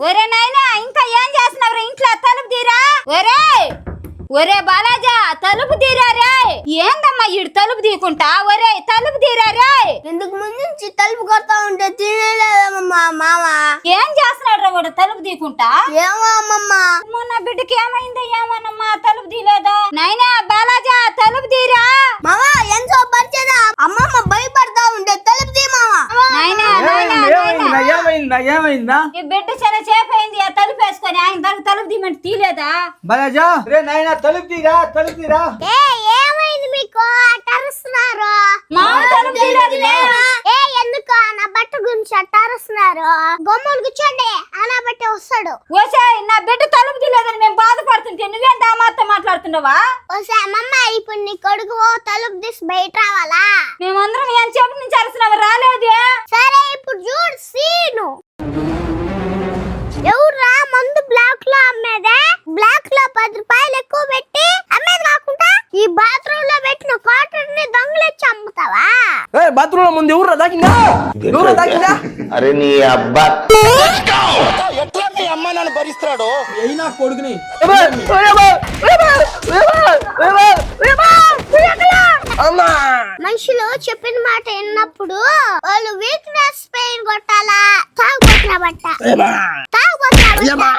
ఒరే నాయనా ఇంకా ఏం చేస్తున్నావు ఇంట్లో? తలుపు తీరా. ఒరే బాలాజా తలుపు తీరా రే. ఏందమ్మా ఈడు తలుపు తీకుంటా? ఒరే తలుపు తీరా రే. ఇందుకు ముందు నుంచి తలుపు కొడతా ఉంటే తినలేదమ్మా మామ. ఏం చేస్తున్నాడు రా వాడు తలుపు తీకుంటా? ఏమో అమ్మమ్మ. నా బిడ్డకి ఏమైందో ఏమోనమ్మా తలుపు తీలేదా? నాయనా బాలాజా తలుపు తీరా. మామ ఎంతో పరిచయం. అమ్మమ్మ భయపడతా ఉంటే తలుపు తీ మామ. నాయనా ఏమైందా? ఈ బిడ్డ చాలా సేపు అయింది ఆ తలుపు వేసుకొని ఆయన తనకు తలుపు తీయమంటే తీలేదా? బాలాజా రే నాయనా తలుపు తీరా. ఏమైంది మీకు? అట్టరుస్తున్నారు. మా తలుపు తీయలేదు. ఎందుకు నా బట్ట గురించి అట్టరుస్తున్నారు? గొమ్మలు కూర్చోండి అలా బట్టే వస్తాడు. ఓసాయ్ నా బిడ్డ తలుపు తీయలేదని మేము బాధపడుతుంటే నువ్వేం దామాతో మాట్లాడుతున్నావా? ఓసా అమ్మమ్మ ఇప్పుడు నీ కొడుకు తలుపు తీసి బయట రావాలా? మేమందరం ఏం చెప్పు నుంచి అరుస్తున్నావు రాలేదే. సరే ఇప్పుడు చూడు సీను. ఎవరా మందు బ్లాక్ లో అమ్మేదే? బ్లాక్ లో 10 రూపాయలు ఎక్కువ పెట్టి అమ్మేది కాకుండా ఈ బాత్రూమ్ లో పెట్టిన కాటన్ ని దొంగలిచ్చి అమ్ముతావా? బాత్రూమ్ లో ముందు ఎవరు దాకిందా? అరే నీ అబ్బా ఎట్లా మీ అమ్మ నన్ను భరిస్తాడు అయినా కొడుకుని మనుషులు చెప్పిన మాట విన్నప్పుడు వాళ్ళు వీక్నెస్ పెయిన్ కొట్టాలా? తాగుబోతున్నా బట్ట తాగుబోతున్నా